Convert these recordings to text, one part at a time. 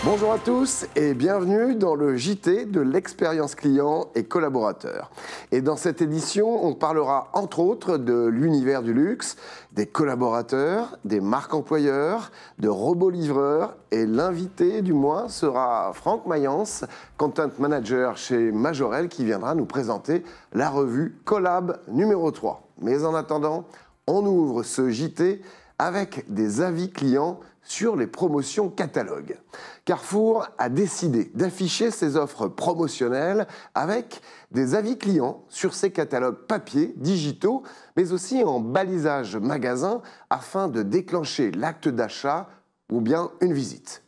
Bonjour à tous et bienvenue dans le JT de l'expérience client et collaborateur. Et dans cette édition, on parlera entre autres de l'univers du luxe, des collaborateurs, des marques employeurs, de robots livreurs et l'invité du mois sera Franck Mayence, Content Manager chez Majorel qui viendra nous présenter la revue Collab numéro 3. Mais en attendant, on ouvre ce JT avec des avis clients sur les promotions catalogues. Carrefour a décidé d'afficher ses offres promotionnelles avec des avis clients sur ses catalogues papier, digitaux, mais aussi en balisage magasin afin de déclencher l'acte d'achat ou bien une visite.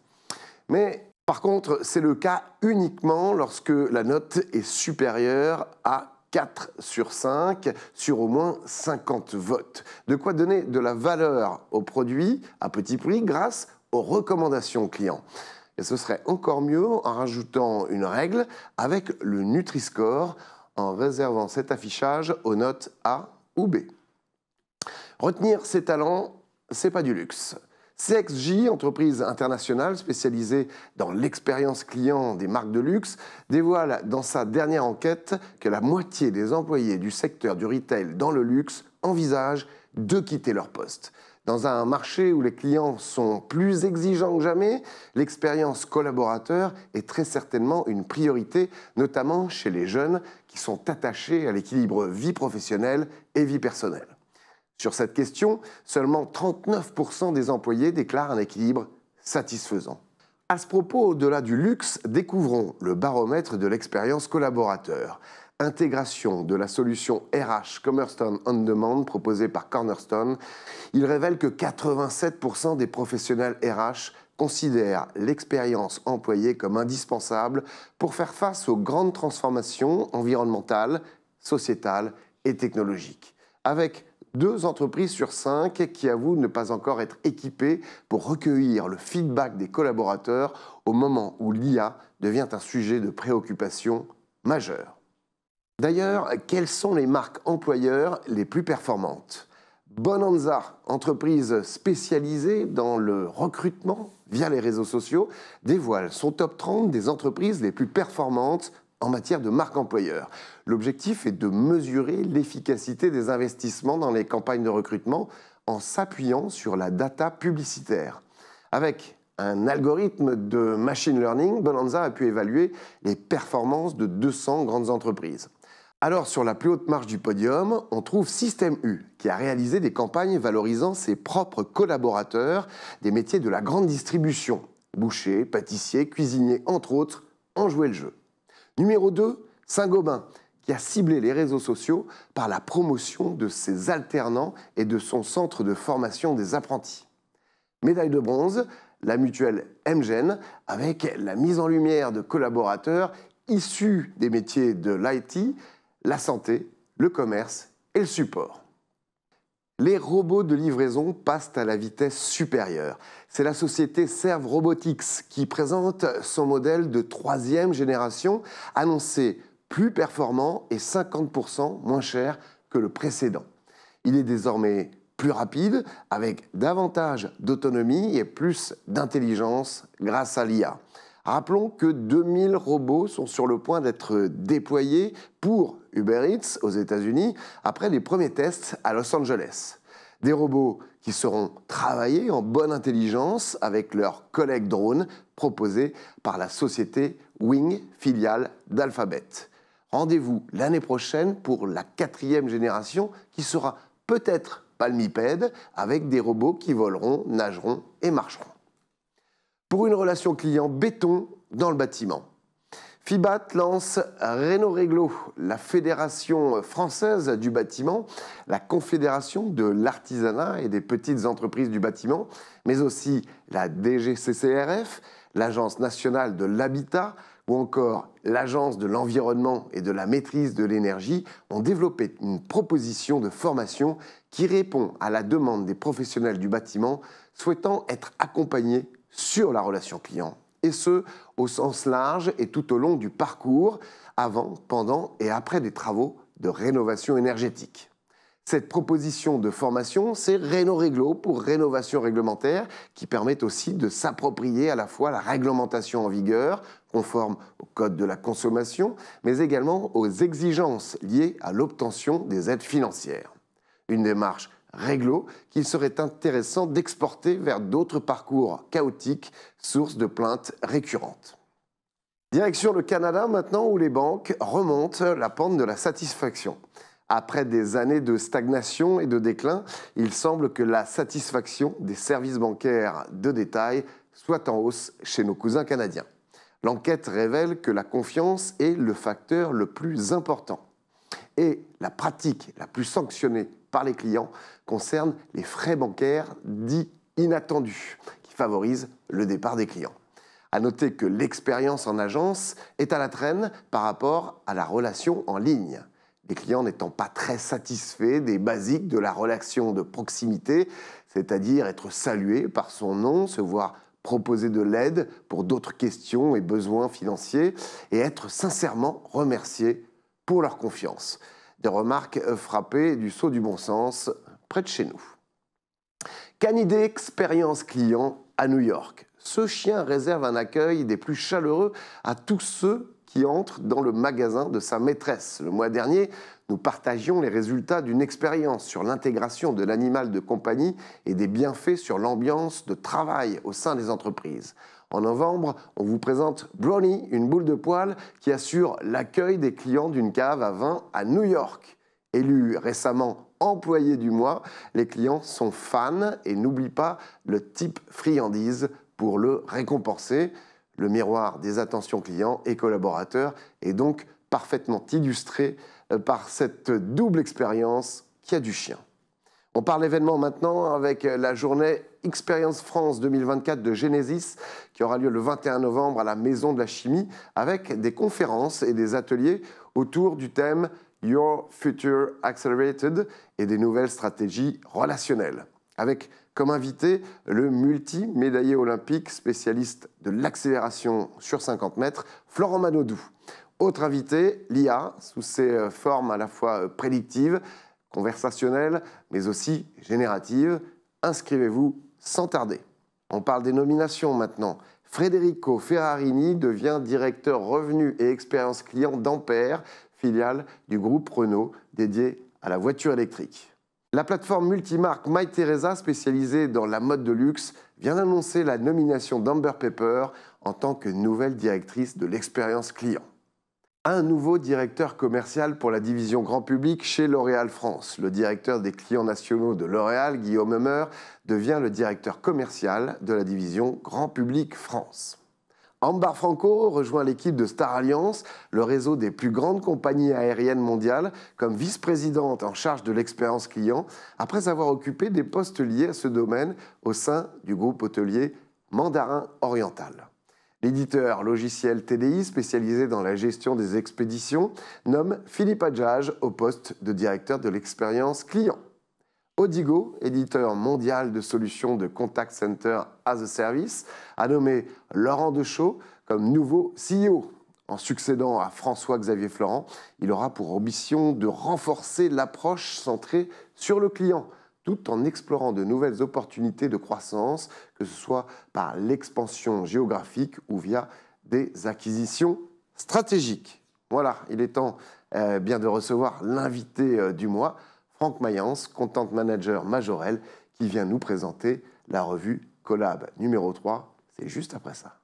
Mais par contre, c'est le cas uniquement lorsque la note est supérieure à 4 sur 5 sur au moins 50 votes. De quoi donner de la valeur aux produits à petit prix grâce aux recommandations clients. Et ce serait encore mieux en rajoutant une règle avec le Nutri-Score en réservant cet affichage aux notes A ou B. Retenir ses talents, c'est pas du luxe. CXJ, entreprise internationale spécialisée dans l'expérience client des marques de luxe, dévoile dans sa dernière enquête que la moitié des employés du secteur du retail dans le luxe envisagent de quitter leur poste. Dans un marché où les clients sont plus exigeants que jamais, l'expérience collaborateur est très certainement une priorité, notamment chez les jeunes qui sont attachés à l'équilibre vie professionnelle et vie personnelle. Sur cette question, seulement 39% des employés déclarent un équilibre satisfaisant. À ce propos, au-delà du luxe, découvrons le baromètre de l'expérience collaborateur. Intégration de la solution RH Commerstone On Demand proposée par Cornerstone, il révèle que 87% des professionnels RH considèrent l'expérience employée comme indispensable pour faire face aux grandes transformations environnementales, sociétales et technologiques. Avec 2 entreprises sur 5 qui avouent ne pas encore être équipées pour recueillir le feedback des collaborateurs au moment où l'IA devient un sujet de préoccupation majeur. D'ailleurs, quelles sont les marques employeurs les plus performantes ? Bonanza, entreprise spécialisée dans le recrutement via les réseaux sociaux, dévoile son top 30 des entreprises les plus performantes en matière de marque employeur. L'objectif est de mesurer l'efficacité des investissements dans les campagnes de recrutement en s'appuyant sur la data publicitaire. Avec un algorithme de machine learning, Bonanza a pu évaluer les performances de 200 grandes entreprises. Alors, sur la plus haute marche du podium, on trouve Système U, qui a réalisé des campagnes valorisant ses propres collaborateurs des métiers de la grande distribution. Bouchers, pâtissiers, cuisiniers, entre autres, ont joué le jeu. Numéro 2, Saint-Gobain, qui a ciblé les réseaux sociaux par la promotion de ses alternants et de son centre de formation des apprentis. Médaille de bronze, la mutuelle MGen, avec la mise en lumière de collaborateurs issus des métiers de l'IT, la santé, le commerce et le support. Les robots de livraison passent à la vitesse supérieure. C'est la société Serve Robotics qui présente son modèle de 3e génération, annoncé plus performant et 50% moins cher que le précédent. Il est désormais plus rapide, avec davantage d'autonomie et plus d'intelligence grâce à l'IA. Rappelons que 2000 robots sont sur le point d'être déployés pour Uber Eats aux États-Unis après les premiers tests à Los Angeles. Des robots qui seront travaillés en bonne intelligence avec leurs collègues drones proposés par la société Wing, filiale d'Alphabet. Rendez-vous l'année prochaine pour la 4e génération qui sera peut-être palmipède avec des robots qui voleront, nageront et marcheront. Pour une relation client béton dans le bâtiment. Fibat lance Renault Réglo, la Fédération française du bâtiment, la Confédération de l'artisanat et des petites entreprises du bâtiment, mais aussi la DGCCRF, l'Agence nationale de l'habitat ou encore l'Agence de l'environnement et de la maîtrise de l'énergie ont développé une proposition de formation qui répond à la demande des professionnels du bâtiment souhaitant être accompagnés sur la relation client, et ce, au sens large et tout au long du parcours, avant, pendant et après des travaux de rénovation énergétique. Cette proposition de formation, c'est Réno-Réglo pour rénovation réglementaire, qui permet aussi de s'approprier à la fois la réglementation en vigueur, conforme au Code de la consommation, mais également aux exigences liées à l'obtention des aides financières. Une démarche Réglo qu'il serait intéressant d'exporter vers d'autres parcours chaotiques, source de plaintes récurrentes. Direction le Canada maintenant, où les banques remontent la pente de la satisfaction. Après des années de stagnation et de déclin, il semble que la satisfaction des services bancaires de détail soit en hausse chez nos cousins canadiens. L'enquête révèle que la confiance est le facteur le plus important. Et la pratique la plus sanctionnée par les clients concerne les frais bancaires dits inattendus, qui favorisent le départ des clients. À noter que l'expérience en agence est à la traîne par rapport à la relation en ligne. Les clients n'étant pas très satisfaits des basiques de la relation de proximité, c'est-à-dire être salués par son nom, se voir proposer de l'aide pour d'autres questions et besoins financiers et être sincèrement remerciés pour leur confiance. Des remarques frappées du sceau du bon sens près de chez nous. Canidé Expérience Client à New York. Ce chien réserve un accueil des plus chaleureux à tous ceux qui entre dans le magasin de sa maîtresse. Le mois dernier, nous partagions les résultats d'une expérience sur l'intégration de l'animal de compagnie et des bienfaits sur l'ambiance de travail au sein des entreprises. En novembre, on vous présente Brownie, une boule de poil qui assure l'accueil des clients d'une cave à vin à New York. Élu récemment employé du mois, les clients sont fans et n'oublient pas le type friandise pour le récompenser. Le miroir des attentions clients et collaborateurs est donc parfaitement illustré par cette double expérience qui a du chien. On parle événement maintenant avec la journée Expérience France 2024 de Genesis qui aura lieu le 21 novembre à la Maison de la Chimie avec des conférences et des ateliers autour du thème Your Future Accelerated et des nouvelles stratégies relationnelles. Avec comme invité le multi-médaillé olympique spécialiste de l'accélération sur 50 mètres, Florent Manodou. Autre invité, l'IA, sous ses formes à la fois prédictives, conversationnelles, mais aussi génératives. Inscrivez-vous sans tarder. On parle des nominations maintenant. Federico Ferrarini devient directeur revenus et expérience client d'Ampère, filiale du groupe Renault dédié à la voiture électrique. La plateforme multimarque MyTeresa, spécialisée dans la mode de luxe, vient d'annoncer la nomination d'Amber Pepper en tant que nouvelle directrice de l'expérience client. Un nouveau directeur commercial pour la division grand public chez L'Oréal France. Le directeur des clients nationaux de L'Oréal, Guillaume Heumer, devient le directeur commercial de la division grand public France. Ambar Franco rejoint l'équipe de Star Alliance, le réseau des plus grandes compagnies aériennes mondiales, comme vice-présidente en charge de l'expérience client, après avoir occupé des postes liés à ce domaine au sein du groupe hôtelier Mandarin Oriental. L'éditeur logiciel TDI, spécialisé dans la gestion des expéditions, nomme Philippe Adjage au poste de directeur de l'expérience client. Odigo, éditeur mondial de solutions de contact center as a service, a nommé Laurent Dechaud comme nouveau CEO. En succédant à François-Xavier Florent, il aura pour ambition de renforcer l'approche centrée sur le client, tout en explorant de nouvelles opportunités de croissance, que ce soit par l'expansion géographique ou via des acquisitions stratégiques. Voilà, il est temps bien de recevoir l'invité du mois, Franck Mayence, Content Manager Majorel, qui vient nous présenter la revue Collab numéro 3. C'est juste après ça.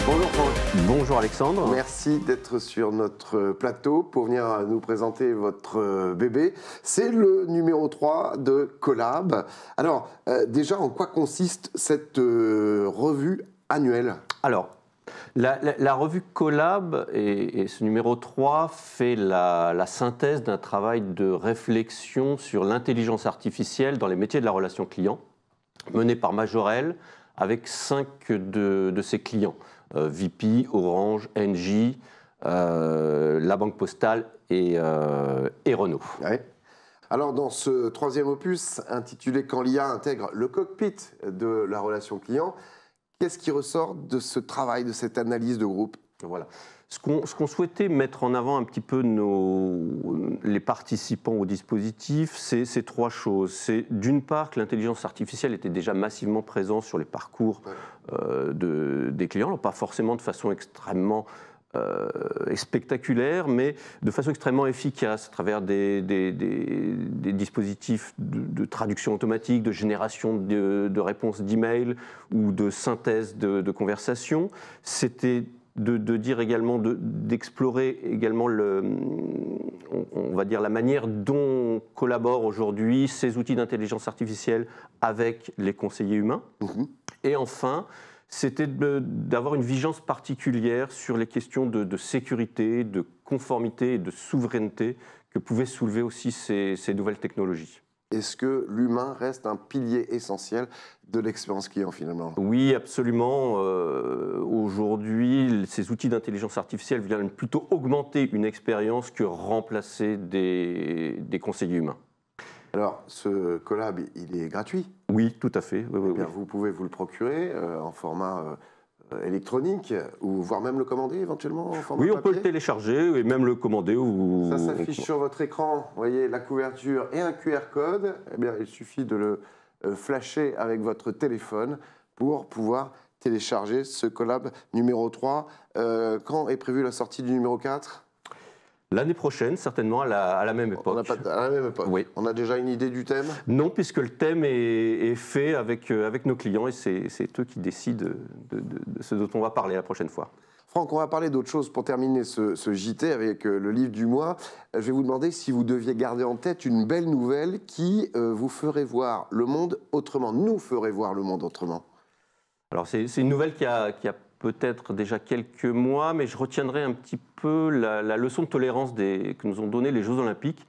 Bonjour Franck. Bonjour Alexandre. Merci d'être sur notre plateau pour venir nous présenter votre bébé. C'est le numéro 3 de Collab. Alors, déjà, en quoi consiste cette revue annuelle ? Alors, la revue Collab et ce numéro 3 fait la synthèse d'un travail de réflexion sur l'intelligence artificielle dans les métiers de la relation client, mené par Majorel avec 5 de ses clients. VP, Orange, Engie, la Banque Postale et Renault. Ouais. Alors dans ce troisième opus intitulé « Quand l'IA intègre le cockpit de la relation client », qu'est-ce qui ressort de ce travail, de cette analyse de groupe ? Voilà. Ce qu'on souhaitait mettre en avant un petit peu les participants au dispositif, c'est trois choses. C'est d'une part que l'intelligence artificielle était déjà massivement présente sur les parcours des clients, alors pas forcément de façon extrêmement spectaculaire, mais de façon extrêmement efficace à travers des dispositifs de traduction automatique, de génération de réponses d'email ou de synthèse de conversation. C'était de dire également, d'explorer également on va dire la manière dont collaborent aujourd'hui ces outils d'intelligence artificielle avec les conseillers humains. Et enfin, c'était d'avoir une vigilance particulière sur les questions de sécurité, de conformité et de souveraineté que pouvaient soulever aussi ces nouvelles technologies. Est-ce que l'humain reste un pilier essentiel de l'expérience client finalement? Oui, absolument. Aujourd'hui, ces outils d'intelligence artificielle viennent plutôt augmenter une expérience que remplacer des conseillers humains. Alors, ce collab, il est gratuit? Oui, tout à fait. Oui, bien, vous pouvez vous le procurer en format électronique, ou voire même le commander éventuellement en format papier. On peut le télécharger et même le commander. Ça s'affiche sur votre écran, vous voyez la couverture et un QR code. Eh bien, il suffit de le flasher avec votre téléphone pour pouvoir télécharger ce collab numéro 3. Quand est prévue la sortie du numéro 4 ? L'année prochaine, certainement, à la même époque. À la même époque. Oui. On a déjà une idée du thème? Non, puisque le thème est fait avec nos clients et c'est eux qui décident de ce dont on va parler la prochaine fois. Franck, on va parler d'autre chose pour terminer ce JT avec le livre du mois. Je vais vous demander si vous deviez garder en tête une belle nouvelle qui vous ferait voir le monde autrement, nous ferait voir le monde autrement. Alors, c'est une nouvelle qui a peut-être déjà quelques mois, mais je retiendrai un petit peu la leçon de tolérance que nous ont donné les Jeux Olympiques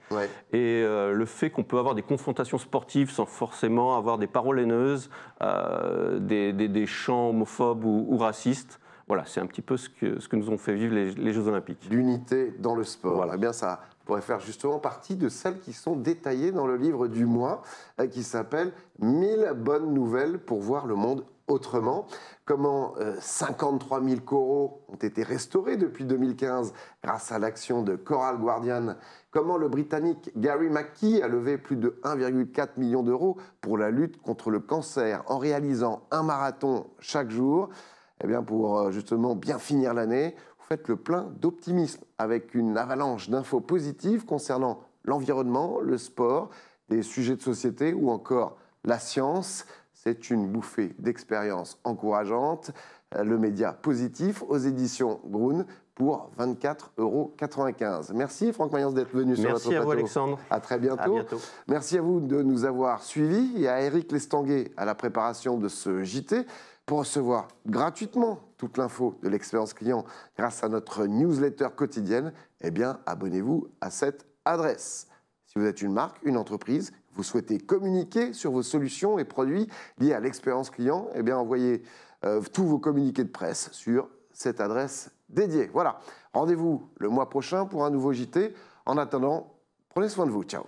et le fait qu'on peut avoir des confrontations sportives sans forcément avoir des paroles haineuses, des chants homophobes ou racistes. Voilà, c'est un petit peu ce que nous ont fait vivre les Jeux Olympiques. L'unité dans le sport. Voilà. Eh bien, ça pourrait faire justement partie de celles qui sont détaillées dans le livre du mois, qui s'appelle « 1000 bonnes nouvelles pour voir le monde autrement ». Comment 53 000 coraux ont été restaurés depuis 2015 grâce à l'action de Coral Guardian. Comment le Britannique Gary McKee a levé plus de 1,4 million d'euros pour la lutte contre le cancer en réalisant un marathon chaque jour. Eh bien, pour justement bien finir l'année, vous faites le plein d'optimisme avec une avalanche d'infos positives concernant l'environnement, le sport, des sujets de société ou encore la science. C'est une bouffée d'expérience encourageante. Le média positif aux éditions Gruen pour 24,95 €. Merci Franck Mayence d'être venu sur notre plateau. Merci à vous Alexandre. À très bientôt. À bientôt. Merci à vous de nous avoir suivis et à Éric Lestanguet à la préparation de ce JT. Pour recevoir gratuitement toute l'info de l'expérience client grâce à notre newsletter quotidienne, eh bien, abonnez-vous à cette adresse. Si vous êtes une marque, une entreprise, vous souhaitez communiquer sur vos solutions et produits liés à l'expérience client, eh bien, envoyez tous vos communiqués de presse sur cette adresse dédiée. Voilà, rendez-vous le mois prochain pour un nouveau JT. En attendant, prenez soin de vous. Ciao.